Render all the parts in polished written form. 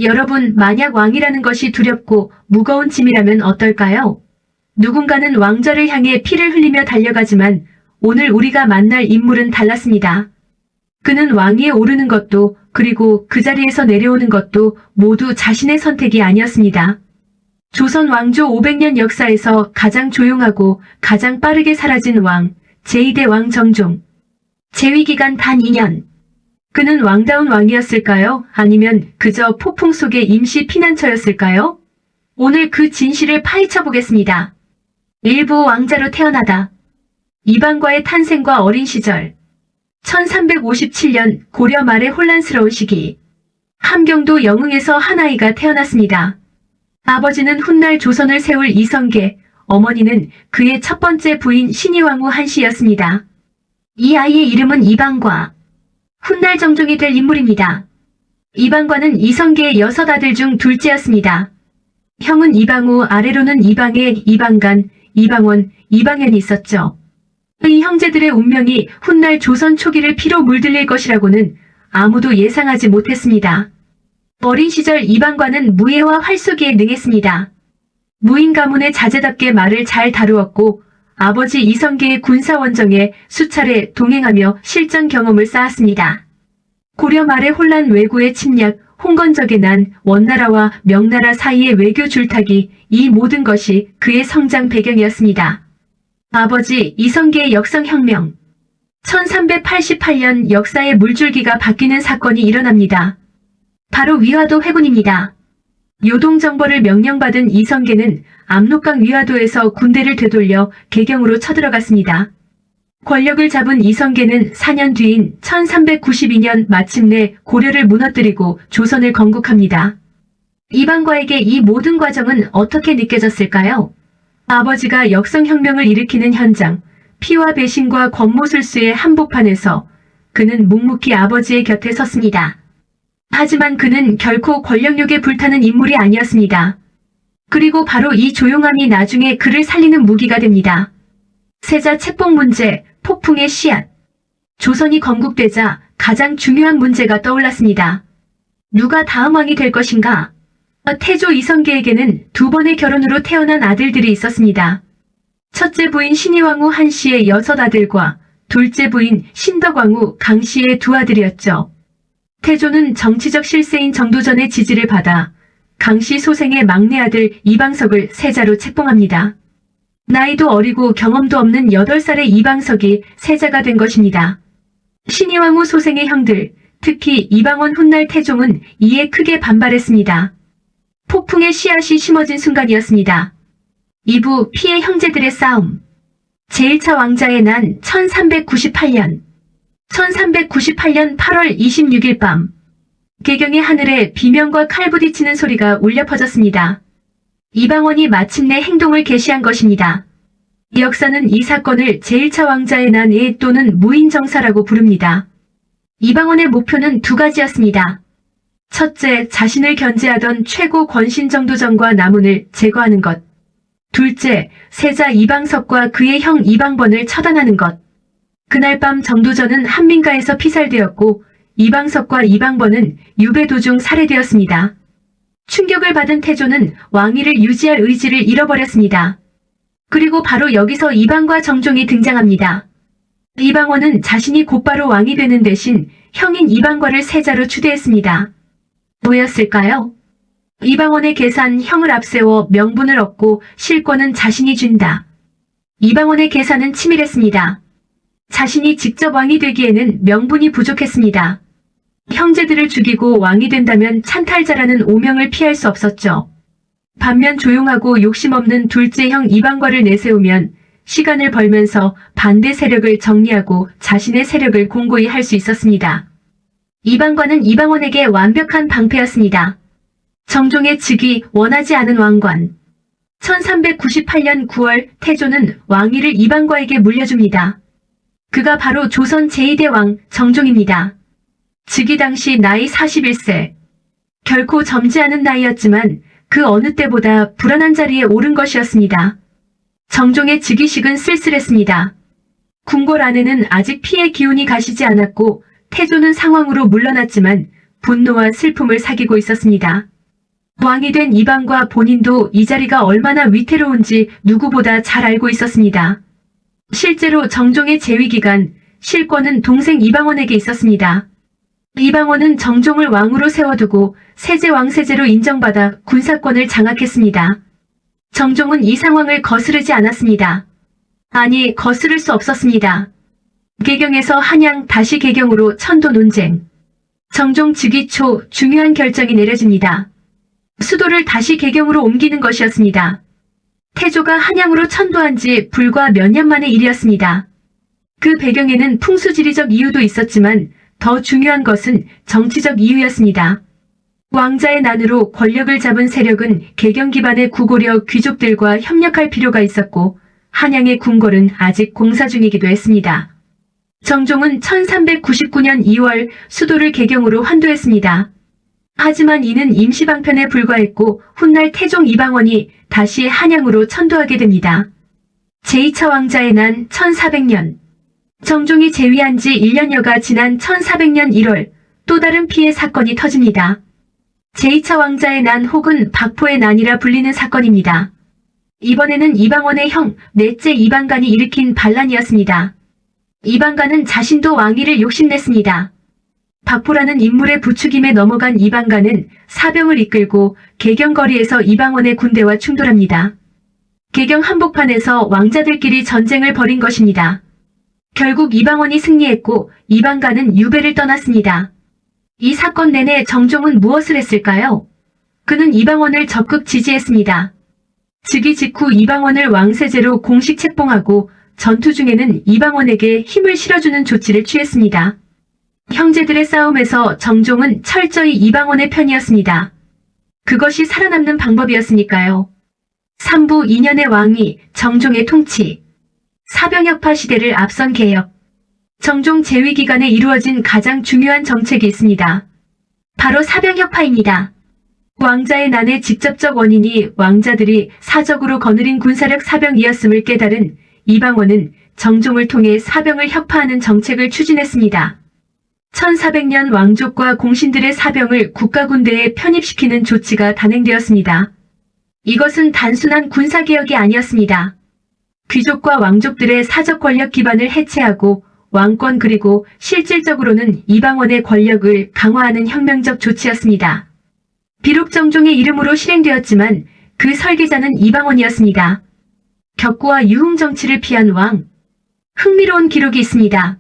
여러분, 만약 왕이라는 것이 두렵고 무거운 짐이라면 어떨까요? 누군가는 왕좌를 향해 피를 흘리며 달려가지만 오늘 우리가 만날 인물은 달랐습니다. 그는 왕위에 오르는 것도 그리고 그 자리에서 내려오는 것도 모두 자신의 선택이 아니었습니다. 조선 왕조 500년 역사에서 가장 조용하고 가장 빠르게 사라진 왕, 제2대 왕 정종. 재위기간 단 2년. 그는 왕다운 왕이었을까요? 아니면 그저 폭풍 속의 임시 피난처였을까요? 오늘 그 진실을 파헤쳐 보겠습니다. 일부 왕자로 태어나다. 이방과의 탄생과 어린 시절. 1357년 고려 말의 혼란스러운 시기. 함경도 영흥에서 한 아이가 태어났습니다. 아버지는 훗날 조선을 세울 이성계, 어머니는 그의 첫 번째 부인 신의왕후 한씨였습니다. 이 아이의 이름은 이방과. 훗날 정종이 될 인물입니다. 이방과는 이성계의 6아들 중 둘째였습니다. 형은 이방후, 아래로는 이방애, 이방간, 이방원, 이방현이 있었죠. 이 형제들의 운명이 훗날 조선 초기를 피로 물들릴 것이라고는 아무도 예상하지 못했습니다. 어린 시절 이방과는 무예와 활쏘기에 능했습니다. 무인 가문의 자제답게 말을 잘 다루었고 아버지 이성계의 군사원정에 수차례 동행하며 실전 경험을 쌓았습니다. 고려 말의 혼란 왜구의 침략, 홍건적의 난, 원나라와 명나라 사이의 외교 줄타기, 이 모든 것이 그의 성장 배경이었습니다. 아버지 이성계의 역성혁명. 1388년 역사의 물줄기가 바뀌는 사건이 일어납니다. 바로 위화도 회군입니다. 요동정벌을 명령받은 이성계는 압록강 위화도에서 군대를 되돌려 개경으로 쳐들어갔습니다. 권력을 잡은 이성계는 4년 뒤인 1392년 마침내 고려를 무너뜨리고 조선을 건국합니다. 이방과에게 이 모든 과정은 어떻게 느껴졌을까요? 아버지가 역성혁명을 일으키는 현장, 피와 배신과 권모술수의 한복판에서 그는 묵묵히 아버지의 곁에 섰습니다. 하지만 그는 결코 권력욕에 불타는 인물이 아니었습니다. 그리고 바로 이 조용함이 나중에 그를 살리는 무기가 됩니다. 세자 책봉 문제, 폭풍의 씨앗. 조선이 건국되자 가장 중요한 문제가 떠올랐습니다. 누가 다음 왕이 될 것인가? 태조 이성계에게는 2번의 결혼으로 태어난 아들들이 있었습니다. 첫째 부인 신의왕후 한씨의 6아들과 둘째 부인 신덕왕후 강씨의 2아들이었죠. 태조는 정치적 실세인 정도전의 지지를 받아 강씨 소생의 막내 아들 이방석을 세자로 책봉합니다. 나이도 어리고 경험도 없는 8살의 이방석이 세자가 된 것입니다. 신의왕후 소생의 형들, 특히 이방원 훗날 태종은 이에 크게 반발했습니다. 폭풍의 씨앗이 심어진 순간이었습니다. 2부 피해 형제들의 싸움. 제1차 왕자의 난 1398년. 1398년 8월 26일 밤. 개경의 하늘에 비명과 칼 부딪히는 소리가 울려 퍼졌습니다. 이방원이 마침내 행동을 개시한 것입니다. 역사는 이 사건을 제1차 왕자의 난에 또는 무인정사라고 부릅니다. 이방원의 목표는 2가지였습니다. 첫째, 자신을 견제하던 최고 권신 정도전과 남운을 제거하는 것. 둘째, 세자 이방석과 그의 형 이방번을 처단하는 것. 그날 밤 정도전은 한민가에서 피살되었고 이방석과 이방번은 유배 도중 살해되었습니다. 충격을 받은 태조는 왕위를 유지할 의지를 잃어버렸습니다. 그리고 바로 여기서 이방과 정종이 등장합니다. 이방원은 자신이 곧바로 왕이 되는 대신 형인 이방과를 세자로 추대했습니다. 뭐였을까요? 이방원의 계산, 형을 앞세워 명분을 얻고 실권은 자신이 준다. 이방원의 계산은 치밀했습니다. 자신이 직접 왕이 되기에는 명분이 부족했습니다. 형제들을 죽이고 왕이 된다면 찬탈자라는 오명을 피할 수 없었죠. 반면 조용하고 욕심 없는 둘째 형 이방과를 내세우면 시간을 벌면서 반대 세력을 정리하고 자신의 세력을 공고히 할 수 있었습니다. 이방과는 이방원에게 완벽한 방패였습니다. 정종의 즉위, 원하지 않은 왕관. 1398년 9월 태조는 왕위를 이방과에게 물려줍니다. 그가 바로 조선 제2대 왕 정종입니다. 즉위 당시 나이 41세. 결코 젊지 않은 나이였지만 그 어느 때보다 불안한 자리에 오른 것이었습니다. 정종의 즉위식은 쓸쓸했습니다. 궁궐 안에는 아직 피의 기운이 가시지 않았고 태조는 상황으로 물러났지만 분노와 슬픔을 사귀고 있었습니다. 왕이 된 이방과 본인도 이 자리가 얼마나 위태로운지 누구보다 잘 알고 있었습니다. 실제로 정종의 재위 기간, 실권은 동생 이방원에게 있었습니다. 이방원은 정종을 왕으로 세워두고 세제 왕세제로 인정받아 군사권을 장악했습니다. 정종은 이 상황을 거스르지 않았습니다. 아니, 거스를 수 없었습니다. 개경에서 한양 다시 개경으로 천도 논쟁. 정종 즉위 초 중요한 결정이 내려집니다. 수도를 다시 개경으로 옮기는 것이었습니다. 태조가 한양으로 천도한 지 불과 몇 년 만의 일이었습니다. 그 배경에는 풍수지리적 이유도 있었지만 더 중요한 것은 정치적 이유였습니다. 왕자의 난으로 권력을 잡은 세력은 개경 기반의 구고려 귀족들과 협력할 필요가 있었고 한양의 궁궐은 아직 공사 중이기도 했습니다. 정종은 1399년 2월 수도를 개경으로 환도했습니다. 하지만 이는 임시방편에 불과했고 훗날 태종 이방원이 다시 한양으로 천도하게 됩니다. 제2차 왕자의 난 1400년. 정종이 재위한 지 1년여가 지난 1400년 1월 또 다른 피해 사건이 터집니다. 제2차 왕자의 난 혹은 박포의 난이라 불리는 사건입니다. 이번에는 이방원의 형 넷째 이방간이 일으킨 반란이었습니다. 이방간은 자신도 왕위를 욕심냈습니다. 박포라는 인물의 부추김에 넘어간 이방간은 사병을 이끌고 개경거리에서 이방원의 군대와 충돌합니다. 개경 한복판에서 왕자들끼리 전쟁을 벌인 것입니다. 결국 이방원이 승리했고 이방간은 유배를 떠났습니다. 이 사건 내내 정종은 무엇을 했을까요? 그는 이방원을 적극 지지했습니다. 즉위 직후 이방원을 왕세제로 공식 책봉하고 전투 중에는 이방원에게 힘을 실어주는 조치를 취했습니다. 형제들의 싸움에서 정종은 철저히 이방원의 편이었습니다. 그것이 살아남는 방법이었으니까요. 3부 2년의 왕위, 정종의 통치. 사병역파 시대를 앞선 개혁. 정종 재위 기간에 이루어진 가장 중요한 정책이 있습니다. 바로 사병역파입니다. 왕자의 난의 직접적 원인이 왕자들이 사적으로 거느린 군사력 사병이었음을 깨달은 이방원은 정종을 통해 사병을 혁파하는 정책을 추진했습니다. 1400년 왕족과 공신들의 사병을 국가군대에 편입시키는 조치가 단행되었습니다. 이것은 단순한 군사개혁이 아니었습니다. 귀족과 왕족들의 사적 권력 기반을 해체하고 왕권 그리고 실질적으로는 이방원의 권력을 강화하는 혁명적 조치였습니다. 비록 정종의 이름으로 실행되었지만 그 설계자는 이방원이었습니다. 격구와 유흥 정치를 피한 왕. 흥미로운 기록이 있습니다.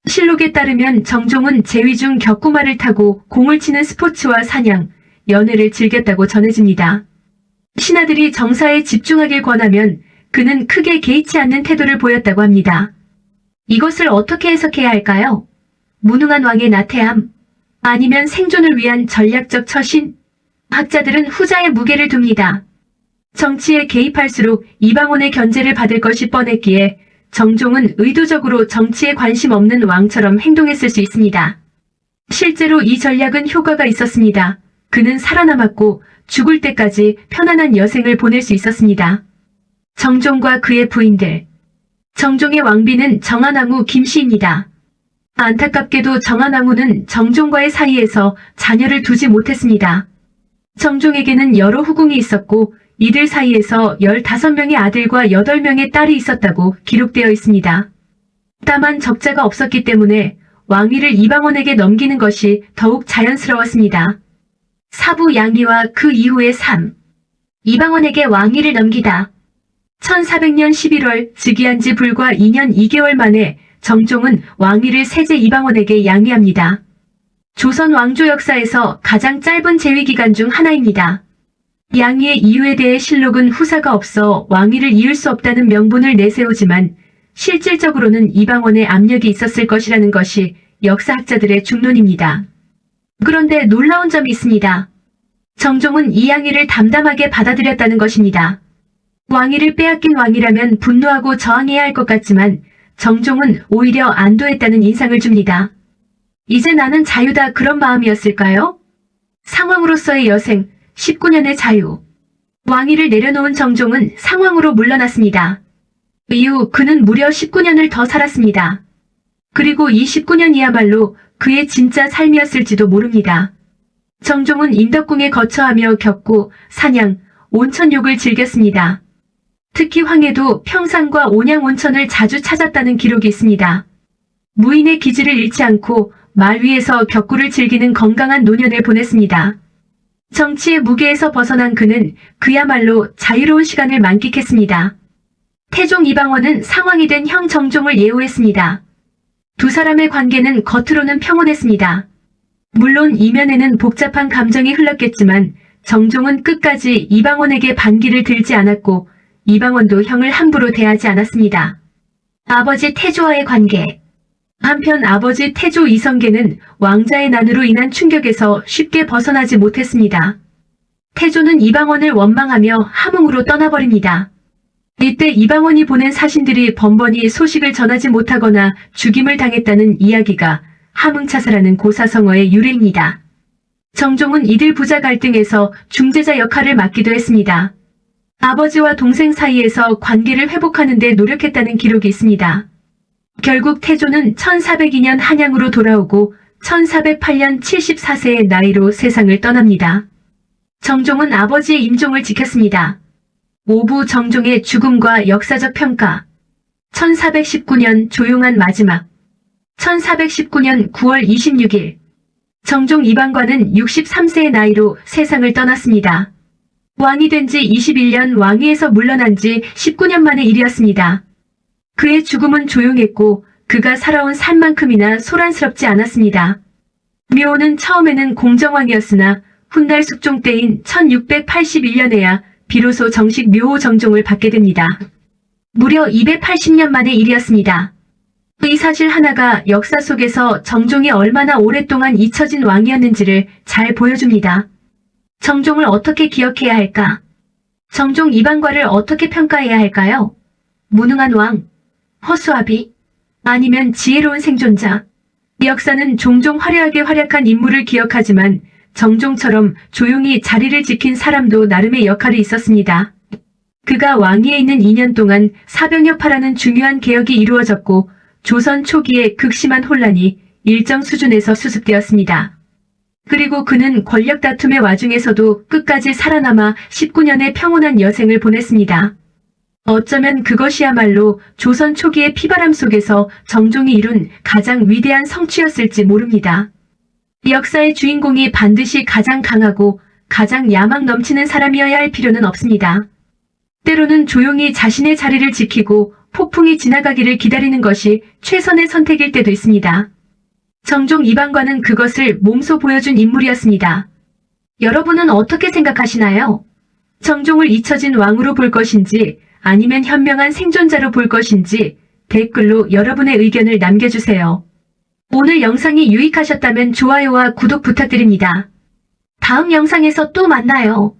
실록에 따르면 정종은 재위 중 격구말을 타고 공을 치는 스포츠와 사냥, 연애를 즐겼다고 전해집니다. 신하들이 정사에 집중하길 권하면 그는 크게 개의치 않는 태도를 보였다고 합니다. 이것을 어떻게 해석해야 할까요? 무능한 왕의 나태함? 아니면 생존을 위한 전략적 처신? 학자들은 후자의 무게를 둡니다. 정치에 개입할수록 이방원의 견제를 받을 것이 뻔했기에 정종은 의도적으로 정치에 관심 없는 왕처럼 행동했을 수 있습니다. 실제로 이 전략은 효과가 있었습니다. 그는 살아남았고 죽을 때까지 편안한 여생을 보낼 수 있었습니다. 정종과 그의 부인들. 정종의 왕비는 정한왕후 김씨입니다. 안타깝게도 정한왕후는 정종과의 사이에서 자녀를 두지 못했습니다. 정종에게는 여러 후궁이 있었고 이들 사이에서 15명의 아들과 8명의 딸이 있었다고 기록되어 있습니다. 다만 적자가 없었기 때문에 왕위를 이방원에게 넘기는 것이 더욱 자연스러웠습니다. 사부 양이와 그 이후의 삶. 이방원에게 왕위를 넘기다. 1400년 11월 즉위한 지 불과 2년 2개월 만에 정종은 왕위를 세제 이방원에게 양위합니다. 조선 왕조 역사에서 가장 짧은 재위 기간 중 하나입니다. 양위의 이유에 대해 실록은 후사가 없어 왕위를 이을 수 없다는 명분을 내세우지만 실질적으로는 이방원의 압력이 있었을 것이라는 것이 역사학자들의 중론입니다. 그런데 놀라운 점이 있습니다. 정종은 이 양위를 담담하게 받아들였다는 것입니다. 왕위를 빼앗긴 왕이라면 분노하고 저항해야 할 것 같지만 정종은 오히려 안도했다는 인상을 줍니다. 이제 나는 자유다 그런 마음이었을까요? 상황으로서의 여생, 19년의 자유. 왕위를 내려놓은 정종은 상황으로 물러났습니다. 이후 그는 무려 19년을 더 살았습니다. 그리고 이 19년이야말로 그의 진짜 삶이었을지도 모릅니다. 정종은 인덕궁에 거처하며 겪고 사냥, 온천욕을 즐겼습니다. 특히 황해도 평산과 온양 온천을 자주 찾았다는 기록이 있습니다. 무인의 기질을 잃지 않고 말 위에서 격구를 즐기는 건강한 노년을 보냈습니다. 정치의 무게에서 벗어난 그는 그야말로 자유로운 시간을 만끽했습니다. 태종 이방원은 상왕이 된 형 정종을 예우했습니다. 두 사람의 관계는 겉으로는 평온했습니다. 물론 이면에는 복잡한 감정이 흘렀겠지만 정종은 끝까지 이방원에게 반기를 들지 않았고 이방원도 형을 함부로 대하지 않았습니다. 아버지 태조와의 관계. 한편 아버지 태조 이성계는 왕자의 난으로 인한 충격에서 쉽게 벗어나지 못했습니다. 태조는 이방원을 원망하며 함흥으로 떠나버립니다. 이때 이방원이 보낸 사신들이 번번이 소식을 전하지 못하거나 죽임을 당했다는 이야기가 함흥차사라는 고사성어의 유래입니다. 정종은 이들 부자 갈등에서 중재자 역할을 맡기도 했습니다. 아버지와 동생 사이에서 관계를 회복하는 데 노력했다는 기록이 있습니다. 결국 태조는 1402년 한양으로 돌아오고 1408년 74세의 나이로 세상을 떠납니다. 정종은 아버지의 임종을 지켰습니다. 오부 정종의 죽음과 역사적 평가. 1419년 조용한 마지막. 1419년 9월 26일. 정종 이방관은 63세의 나이로 세상을 떠났습니다. 왕이 된 지 21년, 왕위에서 물러난 지 19년 만의 일이었습니다. 그의 죽음은 조용했고 그가 살아온 삶만큼이나 소란스럽지 않았습니다. 묘호는 처음에는 공정왕이었으나 훗날 숙종 때인 1681년에야 비로소 정식 묘호 정종을 받게 됩니다. 무려 280년 만의 일이었습니다. 이 사실 하나가 역사 속에서 정종이 얼마나 오랫동안 잊혀진 왕이었는지를 잘 보여줍니다. 정종을 어떻게 기억해야 할까? 정종 이방과를 어떻게 평가해야 할까요? 무능한 왕, 허수아비, 아니면 지혜로운 생존자. 역사는 종종 화려하게 활약한 인물을 기억하지만 정종처럼 조용히 자리를 지킨 사람도 나름의 역할이 있었습니다. 그가 왕위에 있는 2년 동안 사병협파라는 중요한 개혁이 이루어졌고 조선 초기에 극심한 혼란이 일정 수준에서 수습되었습니다. 그리고 그는 권력 다툼의 와중에서도 끝까지 살아남아 19년의 평온한 여생을 보냈습니다. 어쩌면 그것이야말로 조선 초기의 피바람 속에서 정종이 이룬 가장 위대한 성취였을지 모릅니다. 역사의 주인공이 반드시 가장 강하고 가장 야망 넘치는 사람이어야 할 필요는 없습니다. 때로는 조용히 자신의 자리를 지키고 폭풍이 지나가기를 기다리는 것이 최선의 선택일 때도 있습니다. 정종 이방관은 그것을 몸소 보여준 인물이었습니다. 여러분은 어떻게 생각하시나요? 정종을 잊혀진 왕으로 볼 것인지 아니면 현명한 생존자로 볼 것인지 댓글로 여러분의 의견을 남겨주세요. 오늘 영상이 유익하셨다면 좋아요와 구독 부탁드립니다. 다음 영상에서 또 만나요.